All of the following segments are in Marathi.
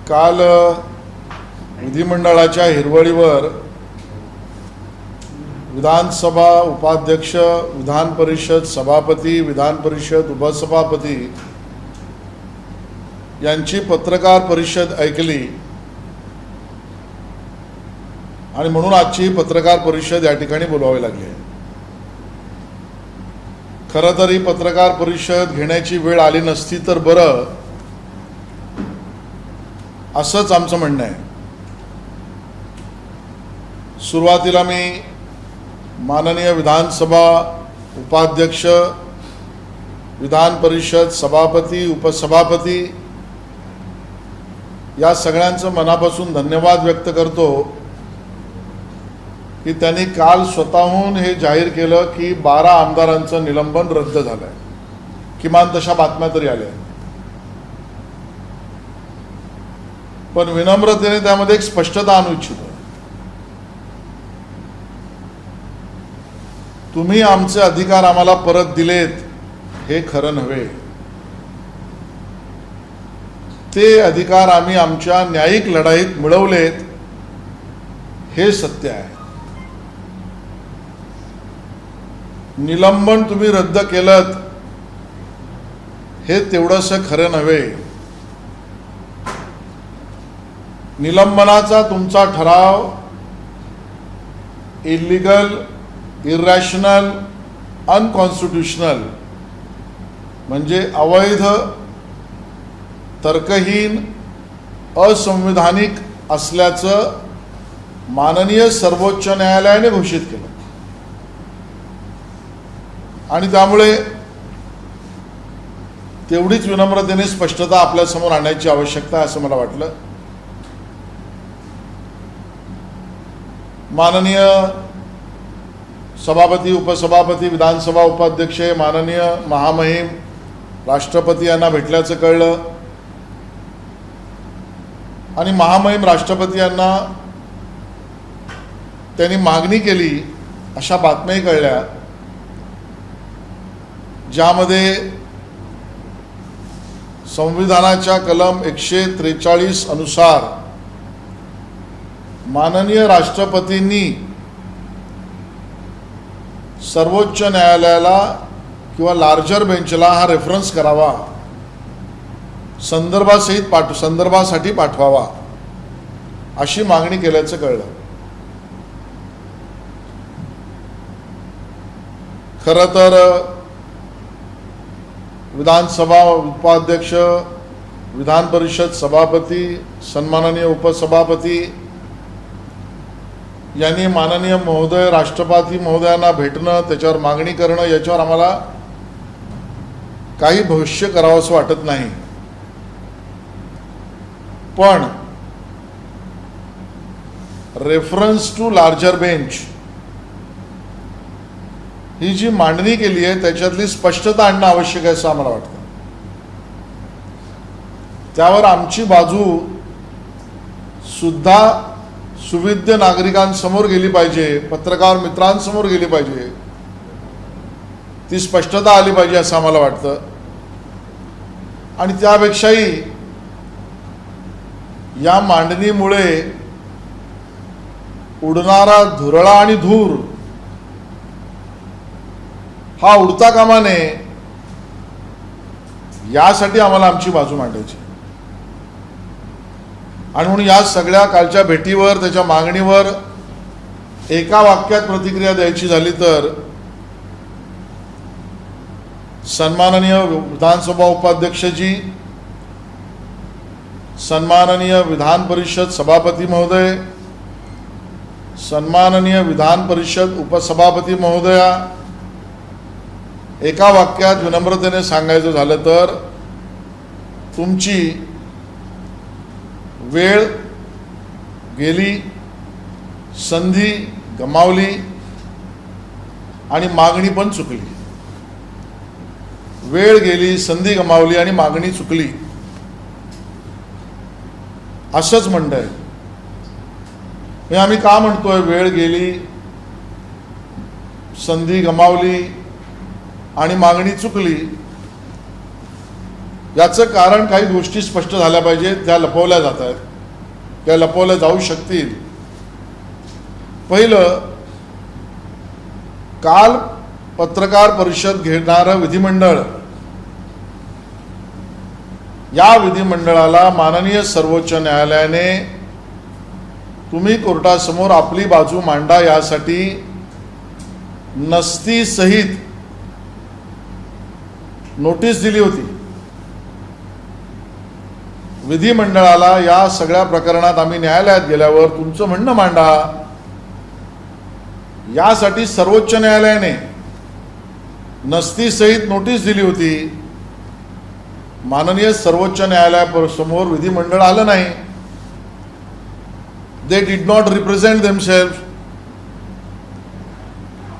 काल विधिमंडळाच्या हिरवळीवर विधानसभा उपाध्यक्ष, विधान परिषद सभापती, विधान परिषद उपसभापती यांची पत्रकार परिषद ऐकली आणि म्हणून आजची पत्रकार परिषद या ठिकाणी बोलवावी लागली आहे. खरं तर ही पत्रकार परिषद घेण्याची वेळ आली नसती तर बरं, असंच आमचं म्हणणं आहे. सुरुवातीला मी माननीय विधानसभा उपाध्यक्ष, विधान परिषद सभापती, उपसभापती या सगळ्यांचं मनापासून धन्यवाद व्यक्त करतो की त्यांनी काल स्वतःहून हे जाहीर केलं की 12 आमदारांचं निलंबन रद्द झालं आहे. किमान तशा बातम्या तरी आल्या. पण विनम्रतेने त्यामध्ये एक स्पष्टता आणू इच्छितो. तुम्ही आमचे अधिकार आम्हाला परत दिलेत हे खरं नव्हे. ते अधिकार आम्ही आमच्या न्यायिक लढाईत मिळवलेत हे सत्य आहे. निलंबन तुम्ही रद्द केलं हे तेवढंसं खरं नव्हे. निलंबनाचा तुमचा ठराव इलिगल, इरॅशनल, अनकॉन्स्टिट्यूशनल म्हणजे अवैध, तर्कहीन, असंविधानिक असल्याचं माननीय सर्वोच्च न्यायालयाने घोषित केलं आणि त्यामुळे तेवढीच विनम्रतेने स्पष्टता आपल्यासमोर आणण्याची आवश्यकता आहे असं मला वाटलं. माननीय सभापती, उपसभापती, विधानसभा उपाध्यक्ष, माननीय महामहिम राष्ट्रपती यांना भेटल्याचं कळलं आणि महामहिम राष्ट्रपती यांना त्यांनी मागणी केली अशा बातम्याही कळल्या, ज्यामध्ये संविधानाच्या कलम 143 अनुसार माननीय राष्ट्रपतींनी सर्वोच्च न्यायालयाला किंवा लार्जर बेंचला हा रेफरन्स करावा, संदर्भासाठी पाठवावा अशी मागणी केल्याचं कळलं. खरं तर विधानसभा उपाध्यक्ष, विधान परिषद सभापती, सन्माननीय उपसभापती यांनी माननीय महोदय राष्ट्रपती महोदयांना भेटणं, त्याच्यावर मागणी करणं, याच्यावर आम्हाला काही भविष्य करावंसं वाटत नाही. पण रेफरन्स टू लार्जर बेंच ही जी मांडणी केली आहे त्याच्यातली स्पष्टता आणणं आवश्यक आहे असं आम्हाला वाटतं. त्यावर आमची बाजू सुद्धा सुविद्य नागरिकांसमोर गेली पाहिजे, पत्रकार मित्रांसमोर गेली पाहिजे, ती स्पष्टता आली पाहिजे असं आम्हाला वाटतं. आणि त्यापेक्षाही या मांडणीमुळे उडणारा धुरळा आणि धूर हा उडता कामा नये, यासाठी आम्हाला आमची बाजू मांडायची. आणि म्हणून या सगळ्या कालच्या भेटीवर, त्याच्या मागणीवर एका वाक्यात प्रतिक्रिया द्यायची झाली तर सन्माननीय विधानसभा उपाध्यक्षजी, सन्माननीय विधान परिषद सभापती महोदय, सन्माननीय विधान परिषद उपसभापती महोदया, एका वाक्यात विनम्रतेने सांगायचं झालं तर तुमची वेळ गेली, संधी गमावली आणि मागणी पण चुकली. वेळ गेली, संधी गमावली आणि मागणी चुकली असंच म्हणणं आहे. हे आम्ही का म्हणतोय वेळ गेली, संधी गमावली आणि मागणी चुकली? याचं कारण काही गोष्टी स्पष्ट झाल्या पाहिजेत, त्या लपवल्या जात आहेत, त्या लपवल्या जाऊ शकतील. पहिलं, काल पत्रकार परिषद घेणारं विधिमंडळ, या विधिमंडळाला माननीय सर्वोच्च न्यायालयाने तुम्ही कोर्टासमोर आपली बाजू मांडा यासाठी नस्ती सहित नोटीस दिली होती. विधिमंडळाला या सगळ्या प्रकरणात आम्ही न्यायालयात गेल्यावर तुमचं म्हणणं मांडा यासाठी सर्वोच्च न्यायालयाने नस्ती सहित नोटीस दिली होती. माननीय सर्वोच्च न्यायालयासमोर विधिमंडळ आलं नाही. They did not represent themself.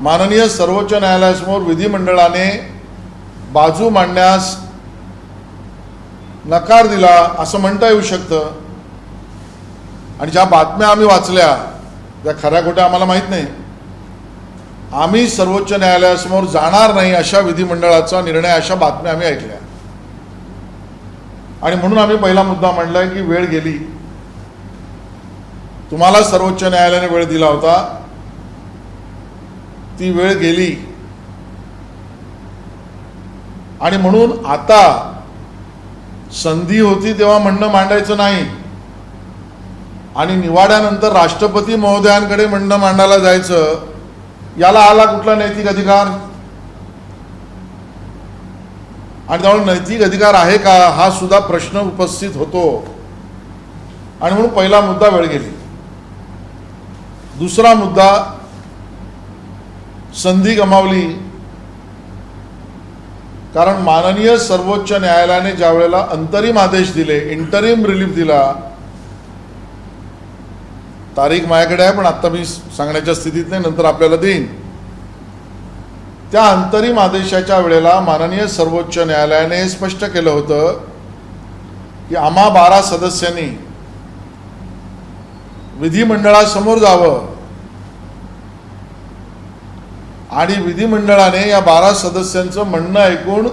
माननीय सर्वोच्च न्यायालयासमोर विधिमंडळाने बाजू मांडण्यास नकार दिला असं म्हणता येऊ शकतं. आणि ज्या बातम्या आम्ही वाचल्या त्या खऱ्या खोट्या आम्हाला माहीत नाही. आम्ही सर्वोच्च न्यायालयासमोर जाणार नाही अशा विधिमंडळाचा निर्णय, अशा बातम्या आम्ही ऐकल्या. आणि म्हणून आम्ही पहिला मुद्दा मांडलाय की वेळ गेली. तुम्हाला सर्वोच्च न्यायालयाने वेळ दिला होता, ती वेळ गेली. आणि म्हणून आता संधी होती तेव्हा म्हणणं मांडायचं नाही आणि निवाड्यानंतर राष्ट्रपती महोदयांकडे म्हणणं मांडायला जायचं, याला आला कुठला नैतिक अधिकार? आणि त्यामुळे नैतिक अधिकार आहे का हा सुद्धा प्रश्न उपस्थित होतो. आणि म्हणून पहिला मुद्दा वेळ गेली. दुसरा मुद्दा, संधी गमावली. कारण माननीय सर्वोच्च न्यायालयाने ज्या वेळेला अंतरिम आदेश दिले, इंटरिम रिलीफ दिला, तारीख माझ्याकडे आहे पण आता मी सांगण्याच्या स्थितीत नाही, नंतर आपल्याला देईन. त्या अंतरिम आदेशाच्या वेळेला माननीय सर्वोच्च न्यायालयाने स्पष्ट केलं होतं की आम्हा 12 सदस्यांनी विधिमंडळासमोर जावं आणि विधिमंडळाने या 12 सदस्यांचं म्हणणं ऐकून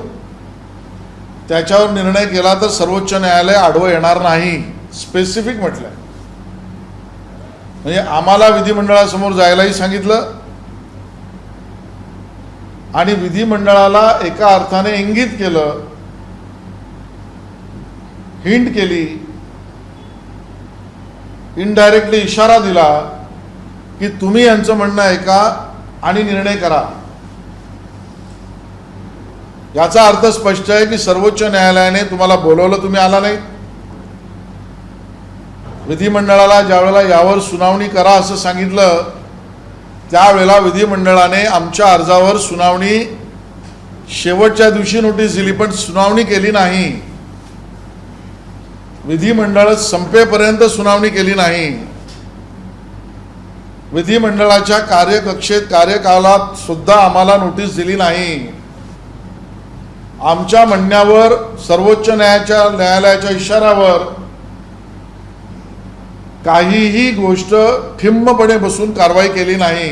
त्याच्यावर निर्णय केला तर सर्वोच्च न्यायालय आडवं येणार नाही, स्पेसिफिक म्हटलंय. म्हणजे आम्हाला विधिमंडळासमोर जायलाही सांगितलं आणि विधिमंडळाला एका अर्थाने इंगित केलं, हिंट केली, इनडायरेक्टली इशारा दिला की तुम्ही यांचं म्हणणं ऐका आणि निर्णय करा. याचा अर्थ स्पष्ट आहे की सर्वोच्च न्यायालयाने तुम्हाला बोलवलं, तुम्ही आला नाही. विधिमंडळाला ज्या वेळेला यावर सुनावणी करा असं सांगितलं, त्यावेळेला विधिमंडळाने आमच्या अर्जावर सुनावणी शेवटच्या दिवशी नोटीस दिली, पण सुनावणी केली नाही. विधिमंडळ संपेपर्यंत सुनावणी केली नाही. विधिमंडळाच्या कार्यकक्षेत कार्यकालात सुद्धा आम्हाला नोटीस दिली नाही. आमच्या म्हणण्यावर सर्वोच्च न्यायालयाच्या इशाऱ्यावर काहीही गोष्ट ठिम्मपणे बसून कारवाई केली नाही.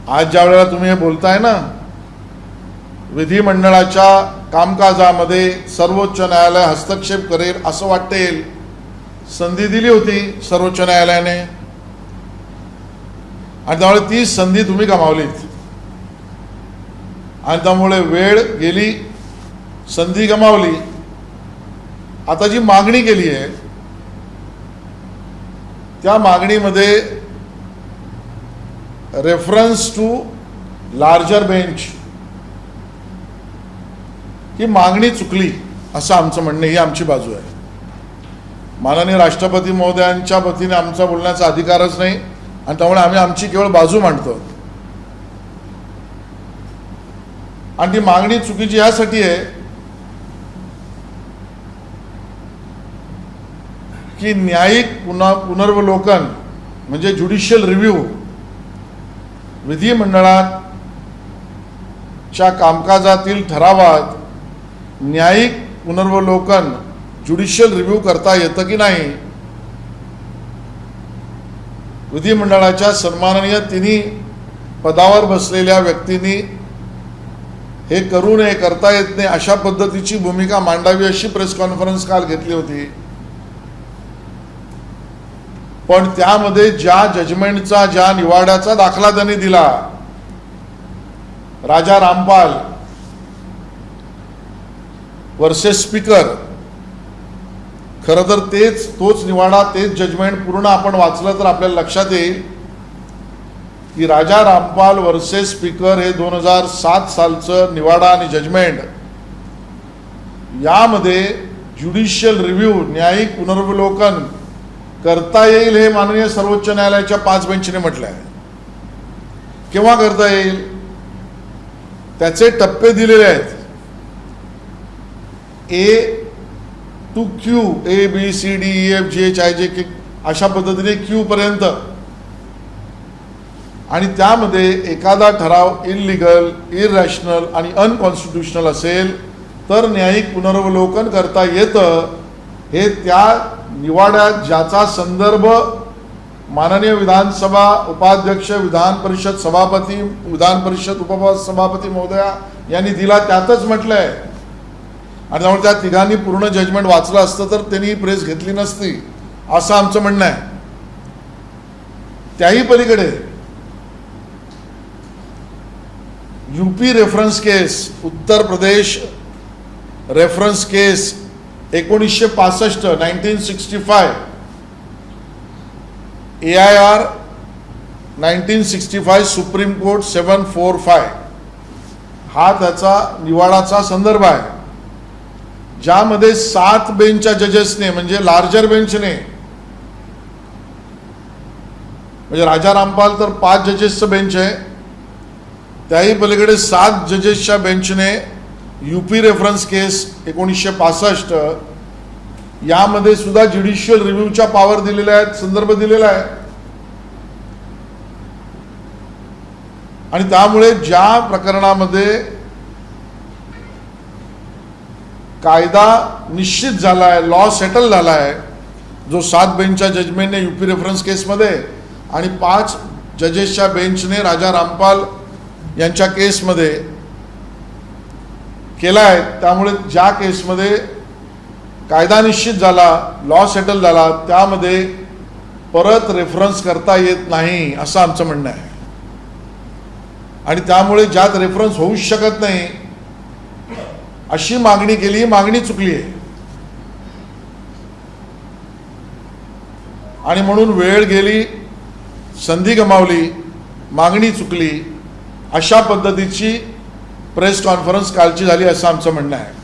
आज ज्या वेळेला तुम्ही हे बोलताय ना, विधिमंडळाच्या कामकाजामध्ये सर्वोच्च न्यायालय हस्तक्षेप करेल असं वाटेल, संधी दिली होती सर्वोच्च न्यायालयाने आणि त्यामुळे ती संधी तुम्ही गमावलीत. आणि त्यामुळे वेळ गेली, संधी गमावली. आता जी मागणी केली आहे त्या मागणीमध्ये रेफरन्स टू लार्जर बेंच ही मागणी चुकली असं आमचं म्हणणं, ही आमची बाजू आहे. माननीय राष्ट्रपती महोदयांच्या वतीने आमचा बोलण्याचा अधिकारच नाही आणि त्यामुळे आम्ही आमची केवळ बाजू मांडतो. आणि ती मागणी चुकीची यासाठी आहे की न्यायिक पुनर्वलोकन म्हणजे ज्युडिशियल रिव्ह्यू, विधिमंडळाच्या कामकाजातील ठरावात न्यायिक पुनर्वलोकन ज्युडिशियल रिव्ह्यू करता येतं की नाही. विधिमंडळाच्या सन्माननीय तिन्ही पदावर बसलेल्या व्यक्तींनी हे करू नये, करता येत नाही अशा पद्धतीची भूमिका मांडावी अशी प्रेस कॉन्फरन्स काल घेतली होती. पण त्यामध्ये ज्या जजमेंटचा, ज्या निवाड्याचा दाखला त्यांनी दिला, राजा रामपाल वर्सेस स्पीकर, खरं तर तोच निवाडा, तेच जजमेंट पूर्ण आपण वाचलं तर आपल्याला लक्षात येईल की राजा रामपाल वर्सेस स्पीकर हे 2007 सालचं निवाडा आणि जजमेंट, यामध्ये ज्युडिशियल रिव्ह्यू, न्यायिक पुनर्वलोकन करता येईल हे माननीय सर्वोच्च न्यायालयाच्या 5 बेंचने म्हटलं आहे. केव्हा करता येईल? त्याचे टप्पे दिलेले आहेत. A टू Q, ABCDEFGHIJ अशा पद्धतीने Q पर्यंत, आणि त्यामध्ये एखादा ठराव इलिगल, इरॅशनल आणि अनकॉन्स्टिट्युशनल असेल तर न्यायिक पुनर्वलोकन करता येतं. हे त्या निवाड्यात ज्याचा संदर्भ माननीय विधानसभा उपाध्यक्ष, विधान परिषद सभापती, विधान परिषद उपसभापती महोदया यांनी दिला त्यातच म्हटलंय. आणि त्यामुळे त्या तिघांनी पूर्ण जजमेंट वाचलं असतं तर त्यांनी प्रेस घेतली नसती असं आमचं म्हणणं आहे. त्याही पलीकडे यूपी रेफरन्स केस, उत्तर प्रदेश रेफरन्स केस 1965, 1965, AIR 1965, सुप्रीम कोर्ट 745, हा त्याचा निवाडाचा संदर्भ आहे, ज्यामध्ये 7 बेंचच्या जजेसने, म्हणजे लार्जर बेंचने, म्हणजे राजा रामपाल तर 5 जजेसचं बेंच आहे, त्याही पलीकडे 7 जजेसच्या बेंचने यूपी रेफरन्स केस 1965 यामध्ये सुद्धा ज्युडिशियल रिव्ह्यूच्या पॉवर दिलेल्या आहेत, संदर्भ दिलेला आहे. आणि त्यामुळे ज्या प्रकरणामध्ये कायदा निश्चित झाला आहे, लॉ सेटल झाला आहे, जो 7 बेंचच्या जजमेंटने यूपी रेफरन्स केसमध्ये आणि 5 जजेसच्या बेंचने राजा रामपाल यांच्या केसमध्ये केला आहे, त्यामुळे ज्या केसमध्ये कायदा निश्चित झाला, लॉ सेटल झाला, त्यामध्ये परत रेफरन्स करता येत नाही असं आमचं म्हणणं आहे. आणि त्यामुळे ज्यात रेफरन्स होऊच शकत नाही अशी मागणी केली, मागणी चुकली आहे. आणि म्हणून वेळ गेली, संधी गमावली, मागणी चुकली, अशा पद्धतीची प्रेस कॉन्फरन्स कालची झाली असं आमचं म्हणणं आहे.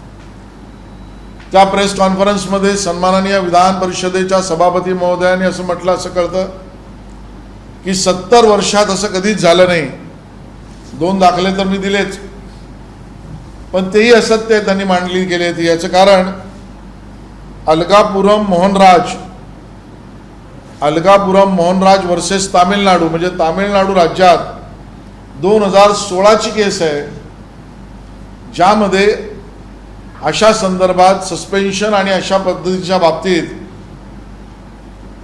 त्या प्रेस कॉन्फरन्समध्ये सन्माननीय विधान परिषदेच्या सभापती महोदयांनी असं म्हटलं, असं कळतं की 70 वर्षात असं कधीच झालं नाही. 2 दाखले तर मी दिलेच, पण तेही असत्य त्यांनी मांडली गेली होती. याचं कारण अलगापुरम मोहनराज वर्सेस तामिळनाडू, म्हणजे तामिळनाडू राज्यात 2016ची केस आहे, ज्यामध्ये अशा संदर्भात सस्पेन्शन आणि अशा पद्धतीच्या बाबतीत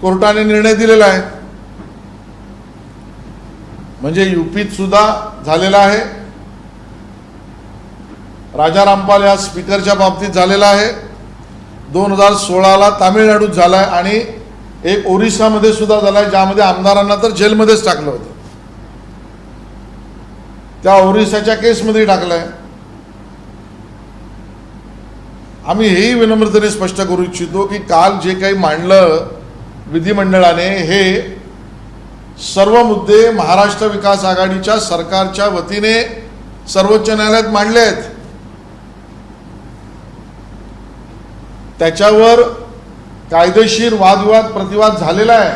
कोर्टाने निर्णय दिलेला आहे. म्हणजे यूपीत सुद्धा झालेला आहे, राजा रामपाल या स्पीकरच्या बाबतीत झालेला आहे, 2016ला तामिळनाडूत झाला आहे, आणि एक ओरिसामध्ये सुद्धा झाला आहे, ज्यामध्ये आमदारांना तर जेलमध्येच टाकलं होतं. त्या ओरिसाच्या केसमध्ये टाकलं आहे. आम्ही हेही विनम्रतेने स्पष्ट करू इच्छितो की काल जे काही मांडलं विधिमंडळाने, हे सर्व मुद्दे महाराष्ट्र विकास आघाडीच्या सरकारच्या वतीने सर्वोच्च न्यायालयात मांडले आहेत. त्याच्यावर कायदेशीर वादविवाद प्रतिवाद झालेला आहे.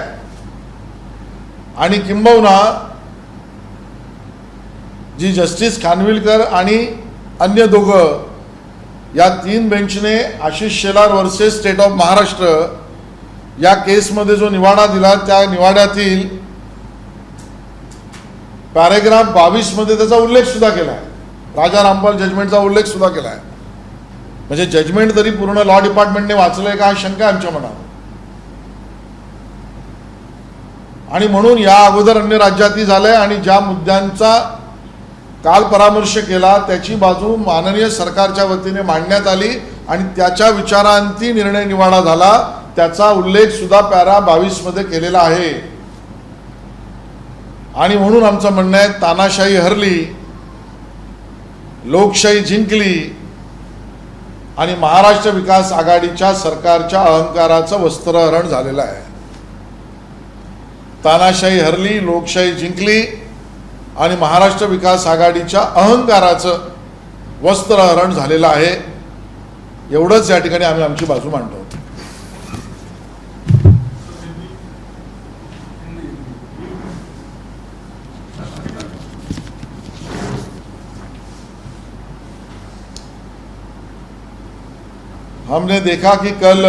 आणि किंबहुना जी जस्टिस खानविलकर आणि अन्य दोघं, या 3 बेंचने Ashish Shelar versus state of Maharashtra या केसमध्ये जो निवाडा दिला, त्या निवाड्यातील पॅरेग्राफ 22 मध्ये त्याचा उल्लेख सुद्धा केला आहे, राजा रामपाल जजमेंटचा उल्लेख सुद्धा केला आहे. म्हणजे जजमेंट तरी पूर्ण लॉ डिपार्टमेंटने वाचलंय का, हा शंका आमच्या मनात. आणि म्हणून या अगोदर अन्य राज्यातही झालंय, आणि ज्या मुद्द्यांचा काल परामर्श केला, त्याची बाजू माननीय सरकारच्या वतीने मांडण्यात आली आणि त्याच्या विचारांती निर्णय निवाडा झाला. त्याचा उल्लेख सुद्धा पॅरा 22 मध्ये केलेला आहे. आणि म्हणून आमचं म्हणणं आहे, तानाशाही हरली, लोकशाही जिंकली आणि महाराष्ट्र विकास आघाडीच्या सरकारच्या अहंकाराचं वस्त्रहरण झालेलं आहे. तानाशाही हरली, लोकशाही जिंकली आणि महाराष्ट्र विकास आघाडीच्या अहंकाराचं वस्त्रहरण झालेलं आहे. एवढंच या ठिकाणी आम्ही आमची बाजू मांडतो. हमने देखा कि कल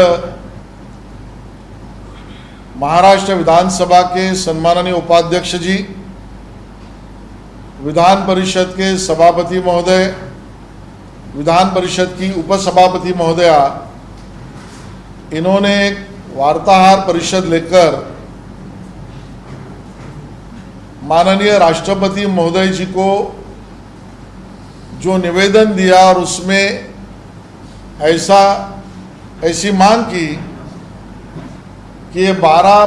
महाराष्ट्र विधानसभा के सम्माननीय उपाध्यक्ष जी, विधान परिषद के सभापति महोदय, विधान परिषद की उपसभापति महोदया, इन्होंने एक वार्ताहर परिषद लेकर माननीय राष्ट्रपति महोदय जी को जो निवेदन दिया और उसमें ऐसी मांग की कि ये 12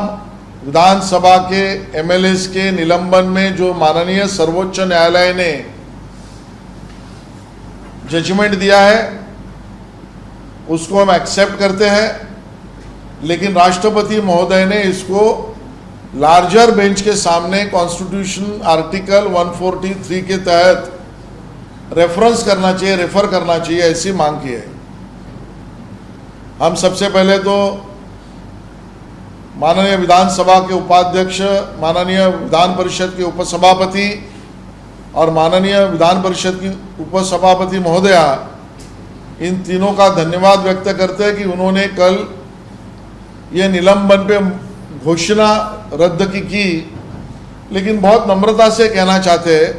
विधानसभा के एमएलएस के निलंबन में जो माननीय सर्वोच्च न्यायालय ने जजमेंट दिया है उसको हम एक्सेप्ट करते हैं, लेकिन राष्ट्रपति महोदय ने इसको लार्जर बेंच के सामने कॉन्स्टिट्यूशन आर्टिकल 143 के तहत रेफरेंस करना चाहिए, रेफर करना चाहिए, ऐसी मांग की है. हम सबसे पहले तो माननीय विधानसभा के उपाध्यक्ष, माननीय विधान परिषद के उपसभापति और माननीय विधान परिषद की उपसभापति महोदया, इन तीनों का धन्यवाद व्यक्त करते हैं कि उन्होंने कल ये निलंबन पे घोषणा रद्द की. लेकिन बहुत नम्रता से कहना चाहते हैं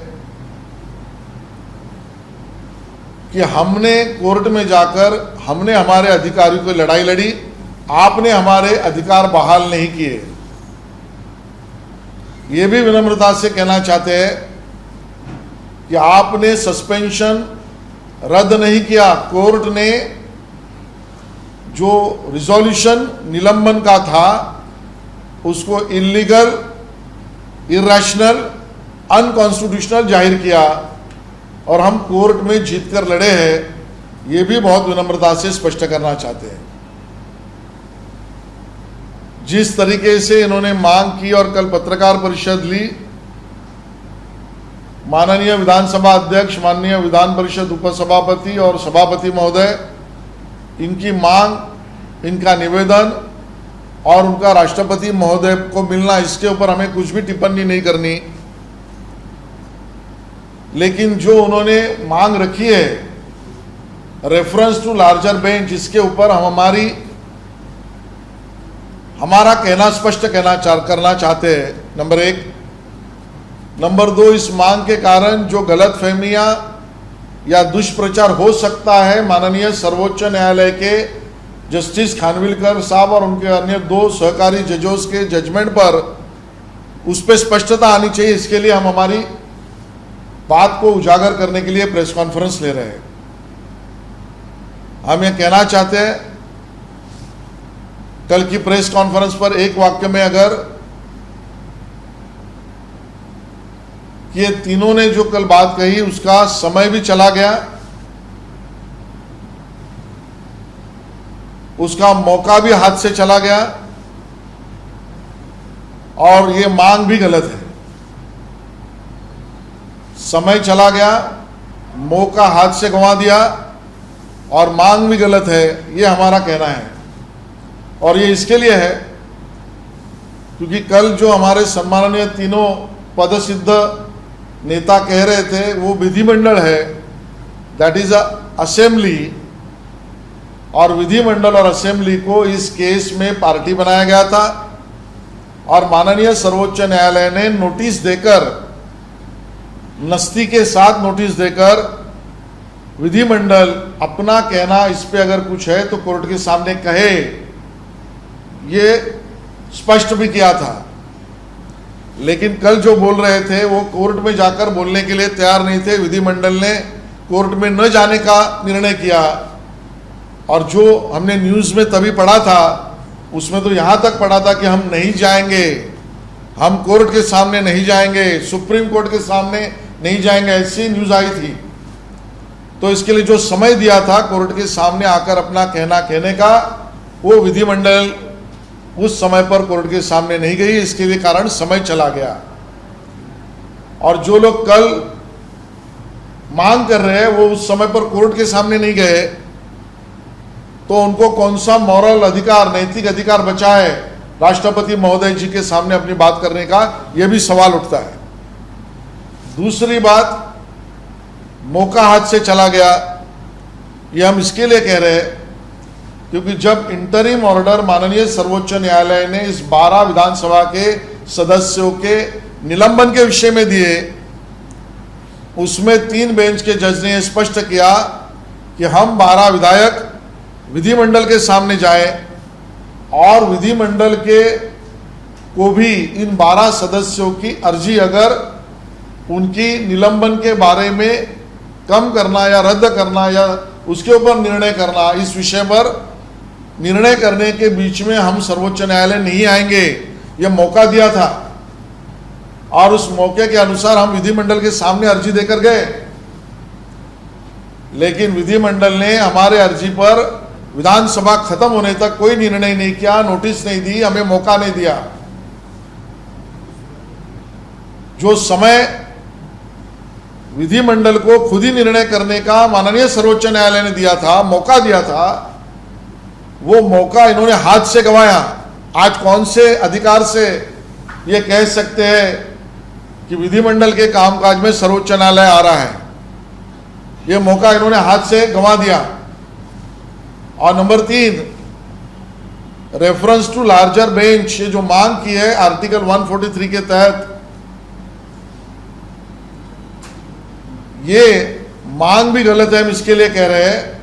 कि हमने कोर्ट में जाकर हमने हमारे अधिकारियों की लड़ाई लड़ी, आपने हमारे अधिकार बहाल नहीं किए. ये भी विनम्रता से कहना चाहते हैं कि आपने सस्पेंशन रद्द नहीं किया. कोर्ट ने जो रिजोल्यूशन निलंबन का था उसको इलीगल, इरेशनल, अनकॉन्स्टिट्यूशनल जाहिर किया और हम कोर्ट में जीत कर लड़े हैं. ये भी बहुत विनम्रता से स्पष्ट करना चाहते हैं. जिस तरीके से इन्होंने मांग की और कल पत्रकार परिषद ली, माननीय विधानसभा अध्यक्ष, माननीय विधान परिषद उपसभापति और सभापति महोदय, इनकी मांग, इनका निवेदन और उनका राष्ट्रपति महोदय को मिलना, इसके ऊपर हमें कुछ भी टिप्पणी नहीं करनी. लेकिन जो उन्होंने मांग रखी है रेफरेंस टू लार्जर बेंच, इसके ऊपर हमारा कहना स्पष्ट करना चाहते हैं. नंबर 1. नंबर 2, इस मांग के कारण जो गलतफहमियां या दुष्प्रचार हो सकता है, माननीय सर्वोच्च न्यायालय के जस्टिस खानविलकर साहब और उनके अन्य 2 सहकारी जजों के जजमेंट पर, उस पर स्पष्टता आनी चाहिए. इसके लिए हम हमारी बात को उजागर करने के लिए प्रेस कॉन्फ्रेंस ले रहे हैं. हम ये कहना चाहते हैं, कल की प्रेस कॉन्फ्रेंस पर एक वाक्य में अगर कि ये तीनों ने जो कल बात कही उसका समय भी चला गया, उसका मौका भी हाथ से चला गया और ये मांग भी गलत है. समय चला गया, मौका हाथ से गंवा दिया और मांग भी गलत है, ये हमारा कहना है. और ये इसके लिए है क्योंकि कल जो हमारे सम्माननीय तीनों पदसिद्ध नेता कह रहे थे वो विधिमंडल है, दैट इज असेंबली, और विधिमंडल और असेंबली को इस केस में पार्टी बनाया गया था और माननीय सर्वोच्च न्यायालय ने नोटिस देकर, नस्ती के साथ नोटिस देकर विधिमंडल अपना कहना इस पे अगर कुछ है तो कोर्ट के सामने कहे, ये स्पष्ट भी किया था. लेकिन कल जो बोल रहे थे वो कोर्ट में जाकर बोलने के लिए तैयार नहीं थे। विधिमंडल ने कोर्ट में न जाने का निर्णय किया, और जो हमने न्यूज़ में तभी पढ़ा था उसमें तो यहाँ तक पढ़ा था कि हम नहीं जाएंगे, हम कोर्ट के सामने नहीं जाएंगे, सुप्रीम कोर्ट के सामने नहीं जाएंगे, ऐसी न्यूज़ आई थी। तो इसके लिए जो समय दिया था कोर्ट के सामने आकर अपना कहना कहने का, वो विधिमंडल उस समय पर कोर्ट के सामने नहीं गई। इसके लिए कारण समय चला गया। और जो लोग कल मांग कर रहे हैं वो उस समय पर कोर्ट के सामने नहीं गए, तो उनको कौन सा मॉरल अधिकार, नैतिक अधिकार बचा है राष्ट्रपति महोदय जी के सामने अपनी बात करने का, यह भी सवाल उठता है। दूसरी बात, मौका हाथ से चला गया, ये हम इसके लिए कह रहे हैं क्योंकि जब इंटरिम ऑर्डर माननीय सर्वोच्च न्यायालय ने इस 12 विधानसभा के सदस्यों के निलंबन के विषय में दिए, उसमें 3 बेंच के जज ने स्पष्ट किया कि हम 12 विधायक विधिमंडल के सामने जाएं और विधिमंडल के को भी इन 12 सदस्यों की अर्जी अगर उनकी निलंबन के बारे में कम करना या रद्द करना या उसके ऊपर निर्णय करना, इस विषय पर निर्णय करने के बीच में हम सर्वोच्च न्यायालय नहीं आएंगे, यह मौका दिया था। और उस मौके के अनुसार हम विधिमंडल के सामने अर्जी देकर गए, लेकिन विधिमंडल ने हमारे अर्जी पर विधानसभा खत्म होने तक कोई निर्णय नहीं किया, नोटिस नहीं दी, हमें मौका नहीं दिया। जो समय विधिमंडल को खुद ही निर्णय करने का माननीय सर्वोच्च न्यायालय ने दिया था, मौका दिया था, वो मौका इन्होंने हाथ से गंवाया। आज कौन से अधिकार से ये कह सकते हैं कि विधिमंडल के कामकाज में सर्वोच्च न्यायालय आ रहा है? ये मौका इन्होंने हाथ से गंवा दिया। और number 3, reference to larger bench, ये जो मांग की है आर्टिकल 143 के तहत, ये मांग भी गलत है। हम इसके लिए कह रहे हैं,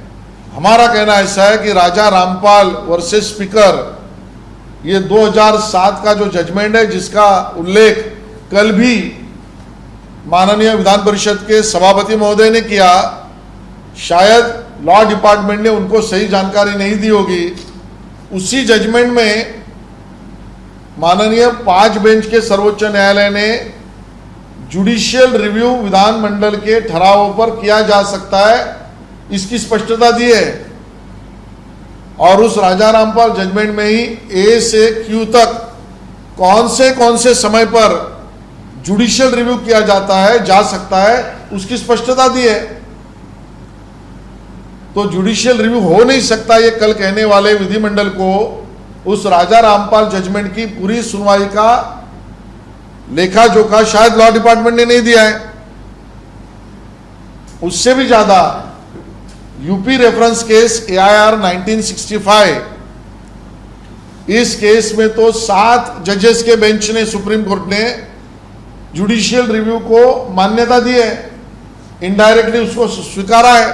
हमारा कहना ऐसा है कि राजा रामपाल वर्सेस स्पीकर, ये 2007 का जो जजमेंट है जिसका उल्लेख कल भी माननीय विधान परिषद के सभापति महोदय ने किया, शायद लॉ डिपार्टमेंट ने उनको सही जानकारी नहीं दी होगी। उसी जजमेंट में माननीय 5 बेंच के सर्वोच्च न्यायालय ने जुडिशियल रिव्यू विधानमंडल के ठहरावों पर किया जा सकता है, इसकी स्पष्टता दी है। और उस राजा रामपाल जजमेंट में ही ए से क्यू तक कौन से समय पर जुडिशियल रिव्यू किया जाता है, जा सकता है, उसकी स्पष्टता दी है। तो जुडिशियल रिव्यू हो नहीं सकता, ये कल कहने वाले विधिमंडल को उस राजा रामपाल जजमेंट की पूरी सुनवाई का लेखा जोखा शायद लॉ डिपार्टमेंट ने नहीं दिया है। उससे भी ज्यादा यूपी रेफरेंस केस AIR 1965, इस केस में तो 7 जजेस के बेंच ने, सुप्रीम कोर्ट ने जुडिशियल रिव्यू को मान्यता दी है, इनडायरेक्टली उसको स्वीकारा है।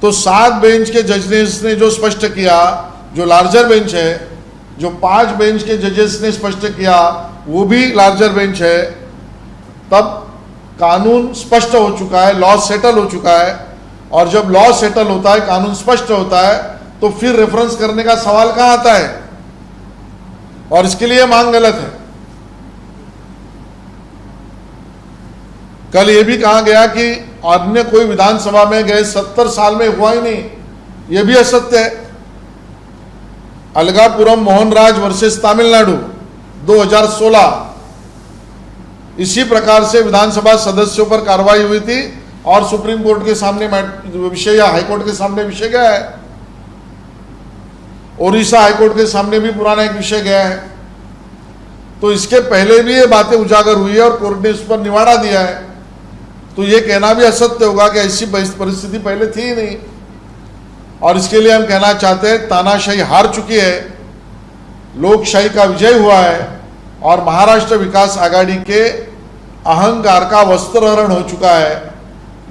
तो 7 बेंच के जजेस ने जो स्पष्ट किया, जो लार्जर बेंच है, जो 5 बेंच के जजेस ने स्पष्ट किया वो भी लार्जर बेंच है, तब कानून स्पष्ट हो चुका है, लॉ सेटल हो चुका है। और जब लॉ सेटल होता है, कानून स्पष्ट होता है, तो फिर रेफरेंस करने का सवाल कहां आता है? और इसके लिए मांग गलत है। कल यह भी कहा गया कि अन्य कोई विधानसभा में गए 70 साल में हुआ ही नहीं, यह भी असत्य है। अलगापुरम मोहनराज वर्सेस तमिलनाडु 2016, इसी प्रकार से विधानसभा सदस्यों पर कार्रवाई हुई थी और सुप्रीम कोर्ट के सामने विषय या हाईकोर्ट के सामने विषय गया है। ओडिशा हाईकोर्ट के सामने भी पुराना एक विषय गया है। तो इसके पहले भी ये बातें उजागर हुई है और कोर्ट ने इस पर निवाड़ा दिया है। तो ये कहना भी असत्य होगा कि ऐसी परिस्थिति पहले थी ही नहीं। और इसके लिए हम कहना चाहते हैं, तानाशाही हार चुकी है, लोकशाही का विजय हुआ है और महाराष्ट्र विकास आघाड़ी के अहंकार का वस्त्रहरण हो चुका है।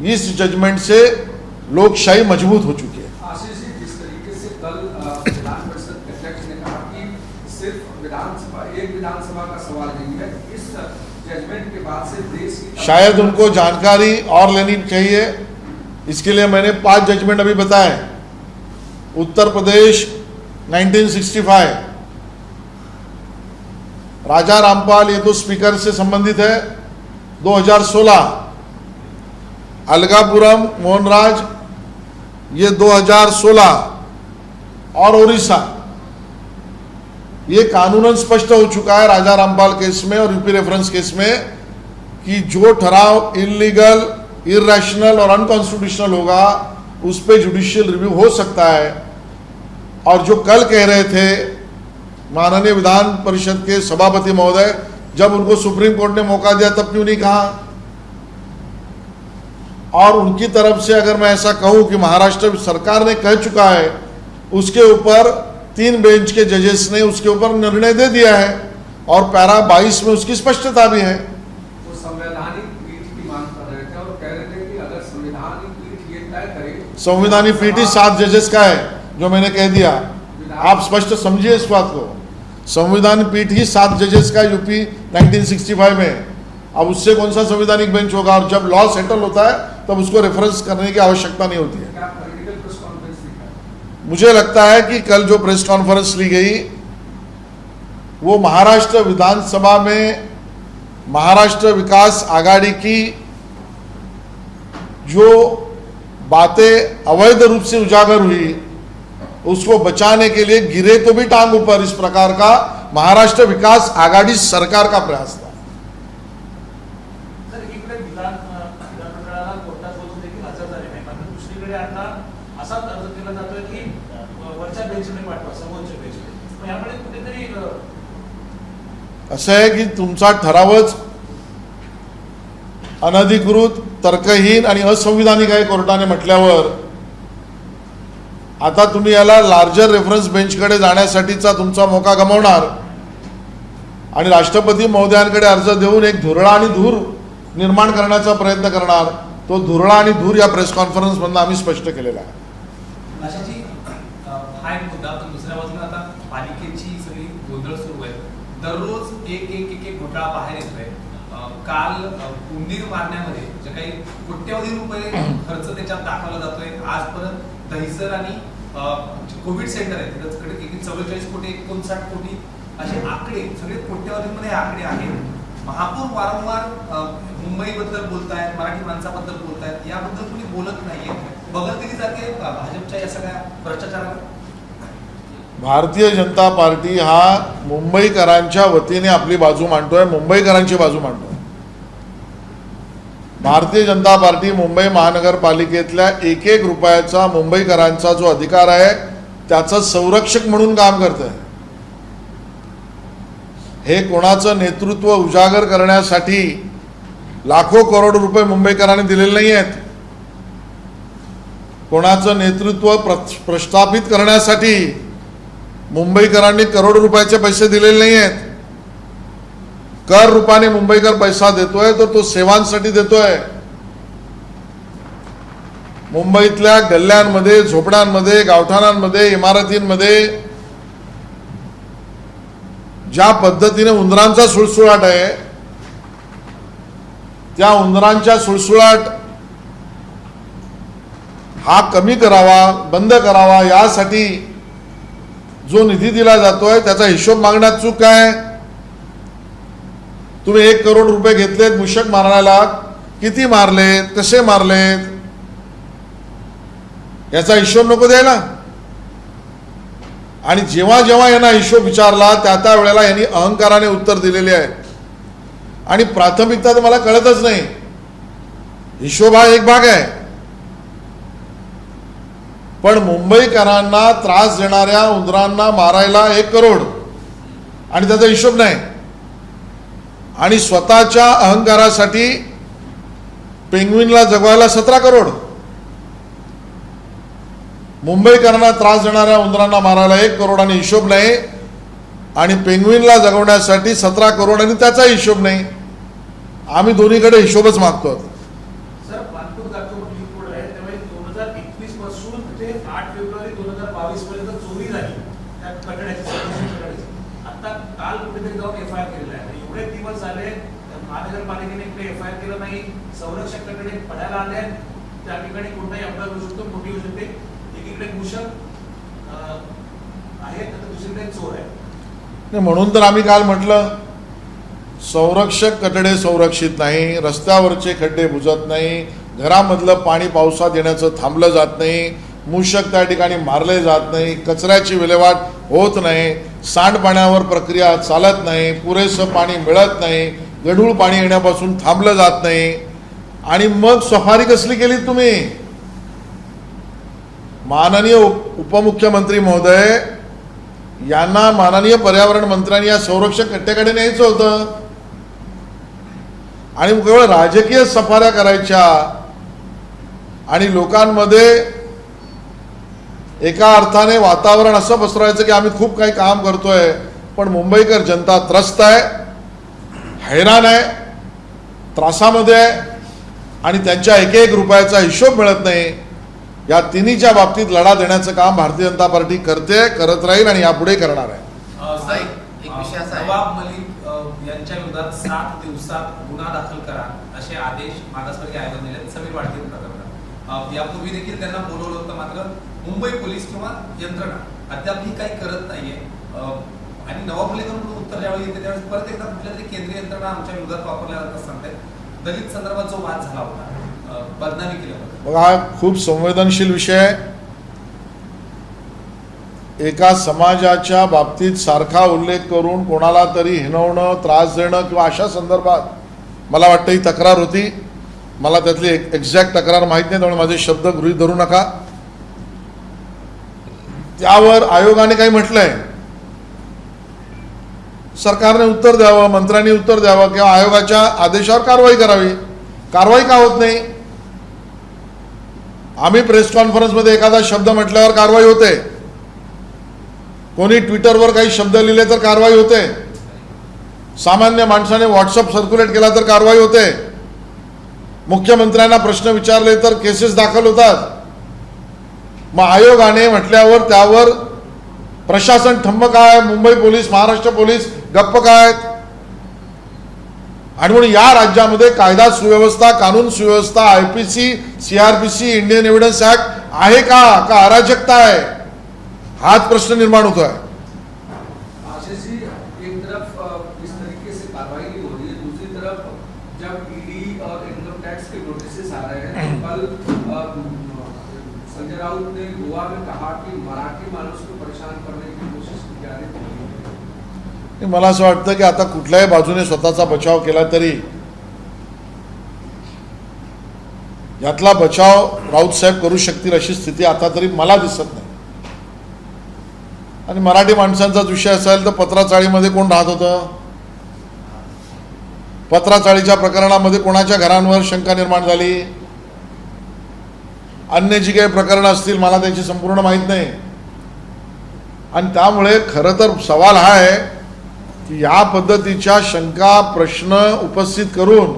इस जजमेंट से लोकशाही मजबूत हो चुकी है। आशीष जी, जिस तरीके से कल विधान परिषद अध्यक्ष ने कहा कि सिर्फ विधानसभा, एक विधानसभा का सवाल नहीं है। इस जजमेंट के बाद से देश की शायद उनको जानकारी और लेनी चाहिए, इसके लिए मैंने 5 जजमेंट अभी बताए। उत्तर प्रदेश 1965, राजा रामपाल, ये तो स्पीकर से संबंधित है। 2016 अलगापुरम मोहनराज, ये 2016, और ओडिशा, ये कानूनन स्पष्ट हो चुका है राजा रामपाल केस में और यूपी रेफरेंस केस में कि जो ठराव इलीगल, इरेशनल और अनकॉन्स्टिट्यूशनल होगा उस पर जुडिशियल रिव्यू हो सकता है। और जो कल कह रहे थे माननीय विधान परिषद के सभापति महोदय, जब उनको सुप्रीम कोर्ट ने मौका दिया तब क्यों नहीं कहा? और उनकी तरफ से अगर मैं ऐसा कहूं कि महाराष्ट्र सरकार ने कह चुका है, उसके ऊपर 3 बेंच के जजेस ने उसके ऊपर निर्णय दे दिया है और पैरा 22 में उसकी स्पष्टता भी है। वो संवैधानिक पीठ की मांग कर रहे थे और कह रहे थे कि अगर संवैधानिक पीठ ये तय करे, संवैधानिक पीठ ही 7 जजेस का है, जो मैंने कह दिया। आप स्पष्ट समझिए इस बात को, संविधान पीठ ही 7 जजेस का यूपी 1965 में। अब उससे कौन सा संवैधानिक बेंच होगा? और जब लॉ सेटल होता है तब उसको रेफरेंस करने की आवश्यकता नहीं होती है। मुझे लगता है कि कल जो प्रेस कॉन्फ्रेंस ली गई वो महाराष्ट्र विधानसभा में महाराष्ट्र विकास आघाड़ी की जो बातें अवैध रूप से उजागर हुई उसको बचाने के लिए गिरे तो भी टांग ऊपर, इस प्रकार का महाराष्ट्र विकास आघाडी सरकार का प्रयास था। सर, इकडे विधानमंडळाला कोर्टात बोलून देखील हजर झाले नाही, मात्र दुसरीकडे आता असाच अर्ज केला जातोय की वरच्या बेंचने पाठवा, समोरच्या बेंचने। पण यामध्ये कुठेतरी असं आहे की तुमचा ठरावच अनधिकृत, तर्कहीन आणि असंविधानिक आहे कोर्टाने म्हटल्यावर आता तुम्ही याला लार्जर रेफरन्स बेंचकडे जाण्यासाठीचा तुमचा मौका गमावणार आणि राष्ट्रपती महोदयांकडे अर्ज देऊन एक धुरळा आणि धूर निर्माण करण्याचा प्रयत्न करणार। तो धुरळा आणि धूर या प्रेस कॉन्फरन्स मधून आम्ही स्पष्ट केलेला आहे। अशाची हा एक मुद्दा, पण दुसऱ्या बाजूला आता पालिकेची सगळी गोंधळ सुरू आहे। दररोज एक घोटाळा बाहेर येतोय। काल उंदीर मारण्यामध्ये जे काही कोट्यवधी रुपये खर्च त्याच्यात दाखवला जातोय, आज परत दहिसर आणि कोविड सेंटर आहे तिकडे 44 कोटी 59 कोटी असे आकडे, सगळे कोट्यवधीमध्ये आकडे आहेत। महापौर वारंवार मुंबईबद्दल बोलतायत, मराठी माणसाबद्दल बोलतायत, याबद्दल कोणी बोलत नाहीये। बगलगिरी जाते भाजपच्या या सगळ्या भ्रष्टाचारावर। भारतीय जनता पार्टी हा मुंबईकरांच्या वतीने आपली बाजू मांडतोय, मुंबईकरांची बाजू मांडतोय। भारतीय जनता पार्टी मुंबई महानगरपालिकेतल्या एक रुपयाचा मुंबईकरांचा जो अधिकार आहे त्याचं संरक्षक म्हणून काम करते। हे कोणाचं नेतृत्व उजागर करण्यासाठी लाखो करोड रुपये मुंबईकरांनी दिलेले नाही आहेत। कोणाचं नेतृत्व प्रस्थापित करण्यासाठी मुंबईकरांनी करोड रुपयाचे पैसे दिलेले नाही आहेत। कर रूपाने मुंबईकर पैसा देतोय तर तो सेवांसाठी देतोय। मुंबईतल्या गल्ल्यांमध्ये, झोपड्यांमध्ये, गावठाणांमध्ये, इमारतींमध्ये ज्या पद्धतीने उंदरांचा सुळसुळाट आहे, त्या उंदरांच्या सुळसुळाट हा कमी करावा, बंद करावा, यासाठी जो निधी दिला जातोय त्याचा हिशोब मागण्यात चूक आहे। तुम्ही 1 करोड रुपये घेतलेत मुशक मारण्याला, किती मारलेत, कसे मारलेत, याचा हिशोब नको द्यायला? आणि जेव्हा जेव्हा यांना हिशोब विचारला त्या वेळेला यांनी अहंकाराने उत्तर दिलेले आहे आणि प्राथमिकता तर मला कळतच नाही। हिशोब हा एक भाग आहे, पण मुंबईकरांना त्रास देणाऱ्या उंदरांना मारायला 1 करोड आणि त्याचा हिशोब नाही, आणि स्वतःच्या अहंकारासाठी पेंग्विनला जगवायला 17 करोड, मुंबईकरांना त्रास देणाऱ्या उंदरांना मारायला 1 करोड आणि हिशोब नाही, आणि पेंग्विनला जगवण्यासाठी 17 करोड आणि त्याचा हिशोब नाही। आम्ही दोन्हीकडे हिशोबच मागतो। सर, पानपूर दाखवून रिपोर्ट आहे, त्यामुळे 2021 पासून ते 8 फेब्रुवारी 2022 पर्यंत चोरी झाली त्या कटड्याची, आता आता काल कुठेतरी जाऊन FIR केलेला आहे. एवढे दिवस झाले महानगरपालिकेने इकडे FIR केलं नाही, संरक्षकाकडे पडायला आले, त्या ठिकाणी कोणताही अपघात होऊ शकतो, मोठी होऊ शकते. एकीकडे मूषक आहे तर दुसरीकडे चोर आहे. नाही, म्हणून तर आम्ही काल म्हटलं संरक्षक कठडे संरक्षित नाही, रस्त्यावरचे खड्डे बुजत नाही, घरामधलं पाणी पावसात येण्याचं थांबलं जात नाही, मूषक त्या ठिकाणी मारले जात नाही, कचऱ्याची विल्हेवाट होत नाही, सांडपाण्यावर प्रक्रिया चालत नाही, पुरेसं पाणी मिळत नाही, गढूळ पाणी येण्यापासून थांबलं जात नाही. आणि मग सफारी कसली केली तुम्ही? माननीय उपमुख्यमंत्री महोदय यांना माननीय पर्यावरण मंत्र्यांनी या संरक्षक कट्ट्याकडे न्यायचं होतं आणि केवळ राजकीय सफाऱ्या करायच्या आणि लोकांमध्ये एका अर्थाने वातावरण असं पसरवायचं की आम्ही खूप काही काम करतोय, पण मुंबईकर जनता त्रस्त आहे, हैराण आहे, त्रासामध्ये आहे आणि त्यांच्या एक एक रुपयाचा हिशोब मिळत नाही. या तिन्हीच्या बाबतीत लढा देण्याचं काम भारतीय जनता पार्टी करते, करत राहील आणि यापुढे करणार आहे. एक विषय असा आहे, नवाब मलिक यांच्या विरोधात 7 दिवसात गुन्हा दाखल करा असे आदेश मागासवर्गीय आयोगाने दिले. समीर वाडकर प्रकरणात यापूर्वी देखील त्यांना बोलवलं होतं, मात्र मुंबई पोलीस किंवा यंत्रणा अद्यापही काही करत नाहीये. आणि नवाब मलिकांकडून उत्तर ज्यावेळी येते त्यावेळेस परत एकदा कुठल्या तरी केंद्रीय यंत्रणा आमच्या विरोधात वापरल्या जातात सांगतायत. दलित संदर्भात जो वाद झाला होता, बदनामी केलं होतं. बघा, हा खूप संवेदनशील विषय आहे. एका समाजाच्या बाबतीत सारखा उल्लेख करून कोणाला तरी हिणवणं, त्रास देणं किंवा अशा संदर्भात मला वाटतं ही तक्रार होती. मला त्यातली एक्झॅक्ट तक्रार माहीत नाही, त्यामुळे माझे शब्द गृहीत धरू नका. त्यावर आयोगाने काही म्हटलंय, सरकारने उत्तर द्यावं, मंत्र्यांनी उत्तर द्यावं किंवा आयोगाच्या आदेशावर कारवाई करावी. कारवाई का होत नाही? आम्ही प्रेस कॉन्फरन्समध्ये एखादा शब्द म्हटल्यावर कारवाई होते, कोणी ट्विटरवर काही शब्द लिहिले तर कारवाई होते, सामान्य माणसाने व्हॉट्सअप सर्क्युलेट केला तर कारवाई होते, मुख्यमंत्र्यांना प्रश्न विचारले तर केसेस दाखल होतात. मग आयोगाने म्हटल्यावर त्यावर प्रशासन ठम्म काय, मुंबई पोलीस, महाराष्ट्र पोलीस गप्प काय? आणि म्हणून या राज्यामध्ये कायदा सुव्यवस्था, कानून सुव्यवस्था, IPC, CRPC, Indian evidence act आहे का अराजकता आहे? हाच प्रश्न निर्माण होतोय. आशीष जी, एक तरफ इस तरीके से कार्रवाई नहीं हो रही है, दूसरी तरफ जब ED और इनकम टैक्स के नोटिस आ रहे हैं, कल संजय राउत ने गोवा में कहा कि मराठी मानुस को परेशान करने की कोशिश की जा रही है. मला असं वाटतं की आता कुठल्याही बाजूने स्वतःचा बचाव केला तरी यातला बचाव राऊत साहेब करू शकतील अशी स्थिती आता तरी मला दिसत नाही. आणि मराठी माणसांचाच विषय असेल तर पत्राचाळीमध्ये कोण राहत होतं? पत्राचाळीच्या प्रकरणामध्ये कोणाच्या घरांवर शंका निर्माण झाली? अन्य जी काही प्रकरणं असतील मला त्याची संपूर्ण माहीत नाही. आणि त्यामुळे खरं तर सवाल हा आहे की या पद्धतीच्या शंका, प्रश्न उपस्थित करून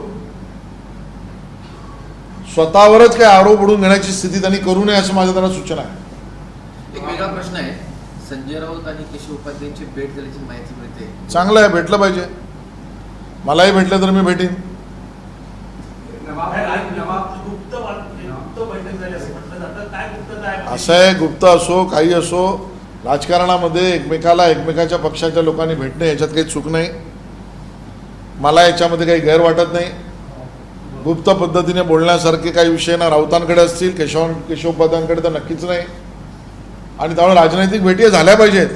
स्वतःवरच काही आरोप ओढून घेण्याची स्थिती त्यांनी करू नये असं माझ्या त्यांना सूचना आहे. एक वेगळा प्रश्न आहे, संजय राऊत आणि केशव उपाध्यायांची भेट झाल्याची माहिती मिळते. चांगलं आहे, भेटलं पाहिजे. मलाही भेटलं तर मी भेटीन. गुप्त बैठक झाली असं म्हटलं जातं. काय गुप्तता आहे? असं आहे, गुप्त असो काही असो, राजकारणामध्ये एकमेकाच्या पक्षाच्या लोकांनी भेटणे याच्यात काही चूक नाही. मला याच्यामध्ये काही गैर वाटत नाही. गुप्त पद्धतीने बोलण्यासारखे काही विषय ना राऊतांकडे असतील, केशव उपाध्यायांकडे तर नक्कीच नाही. आणि त्यामुळे राजनैतिक भेटी झाल्या पाहिजेत.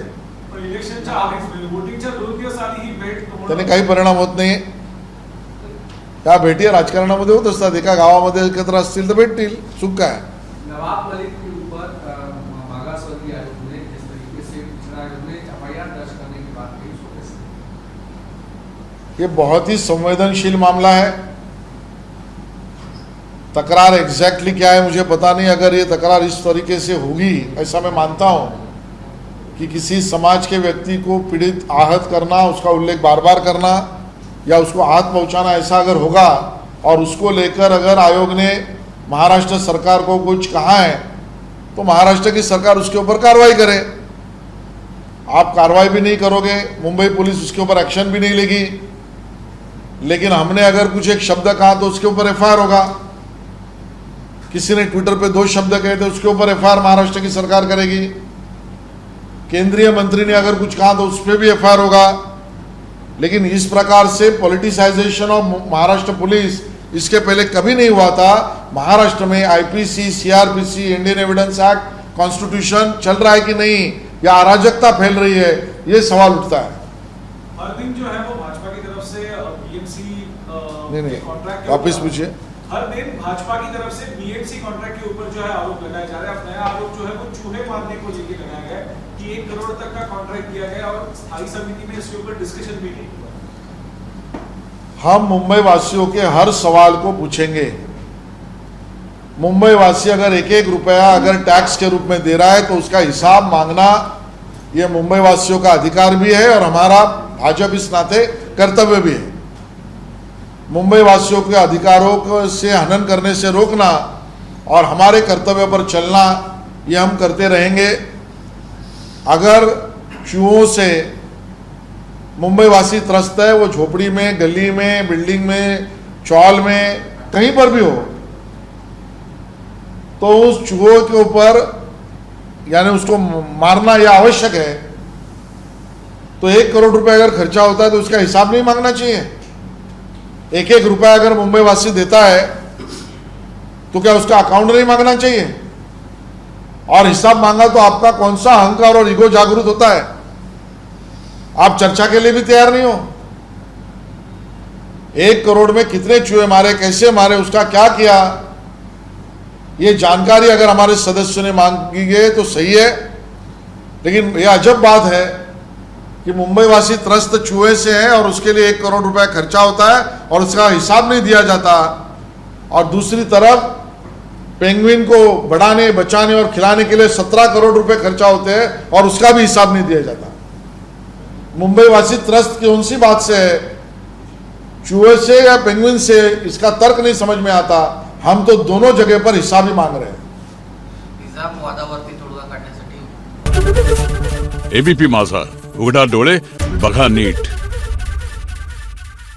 त्याने काही परिणाम होत नाही. त्या भेटी राजकारणामध्ये होत असतात. एका गावामध्ये एकत्र असतील तर भेटतील, चूक काय? नवाब मलिक के ऊपर मागासवर्गीय आयोग ने जिस तरीके से पिछड़ा आयोग ने FIR दर्ज करने की बात कही, उसको कैसे? ये बहुत ही संवेदनशील मामला है. तकरार एग्जैक्टली क्या है मुझे पता नहीं. अगर ये तकरार इस तरीके से होगी, ऐसा मैं मानता हूँ कि किसी समाज के व्यक्ति को पीड़ित आहत करना, उसका उल्लेख बार बार करना या उसको आहत पहुंचाना, ऐसा अगर होगा और उसको लेकर अगर आयोग ने महाराष्ट्र सरकार को कुछ कहा है तो महाराष्ट्र की सरकार उसके ऊपर कार्रवाई करे. आप कार्रवाई भी नहीं करोगे, मुंबई पुलिस उसके ऊपर एक्शन भी नहीं लेगी। लेकिन हमने अगर कुछ एक शब्द कहा तो उसके ऊपर एफआईआर होगा। किसी ने ट्विटर पे 2 शब्द कहे तो उसके ऊपर एफआईआर महाराष्ट्र की सरकार करेगी। केंद्रीय मंत्री ने अगर कुछ कहा तो उस पर भी एफआईआर होगा। लेकिन इस प्रकार से पॉलिटिसाइजेशन ऑफ महाराष्ट्र पुलिस इसके पहले कभी नहीं हुआ था। महाराष्ट्र में IPC, CrPC, Indian evidence act, constitution चल रहा है कि नहीं, या अराजकता फैल रही है, ये सवाल उठता है। हर दिन जो है वो भाजपा की तरफ से बीएमसी नहीं, कॉन्ट्रैक्ट वापिस पूछिए। हर दिन भाजपा की तरफ से बीएमसी कॉन्ट्रैक्ट के ऊपर जो है आरोप लगाए जा रहे हैं। अब नया आरोप जो है वो चूहे मारने को लेकर लगाया गया है कि 1 करोड़ तक का कॉन्ट्रैक्ट दिया गया और स्थायी समिति में इसके ऊपर डिस्कशन भी नहीं हुआ। हम मुंबई वासियों के हर सवाल को पूछेंगे। मुंबई वासी अगर 1-1 रुपया अगर टैक्स के रूप में दे रहा है तो उसका हिसाब मांगना ये मुंबई वासियों का अधिकार भी है और हमारा भाजपा इस नाते कर्तव्य भी है। मुंबई वासियों के अधिकारों को से हनन करने से रोकना और हमारे कर्तव्य पर चलना, ये हम करते रहेंगे। अगर चूहों से मुंबई वासी त्रस्त है, वो झोपड़ी में, गली में, बिल्डिंग में, चौल में, कहीं पर भी हो, तो उस चूहों के ऊपर यानी उसको मारना यह आवश्यक है। तो 1 करोड़ रुपए अगर खर्चा होता है तो उसका हिसाब नहीं मांगना चाहिए। 1-1 रुपया अगर मुंबई वासी देता है तो क्या उसका अकाउंट नहीं मांगना चाहिए? और हिसाब मांगा तो आपका कौन सा अहंकार और ईगो जागरूक होता है? आप चर्चा के लिए भी तैयार नहीं हो। 1 करोड़ में कितने चूहे मारे, कैसे मारे, उसका क्या किया, ये जानकारी अगर हमारे सदस्यों ने मांगी गई तो सही है। लेकिन यह अजब बात है कि मुंबई वासी त्रस्त चूहे से है और उसके लिए 1 करोड़ रुपए खर्चा होता है और उसका हिसाब नहीं दिया जाता। और दूसरी तरफ पेंगुइन को बढ़ाने, बचाने और खिलाने के लिए 17 करोड़ रुपए खर्चा होते हैं और उसका भी हिसाब नहीं दिया जाता। मुंबई वासी त्रस्त कौन सी बात से है, चूहे से या पेंगुइन से, इसका तर्क नहीं समझ में आता। हम तो दोनों जगह पर हिसाब ही मांग रहे हैं। निजाम वादावरती तोडगा काढण्यासाठी एबीपी माझा, उघडा डोळे बघा नीट।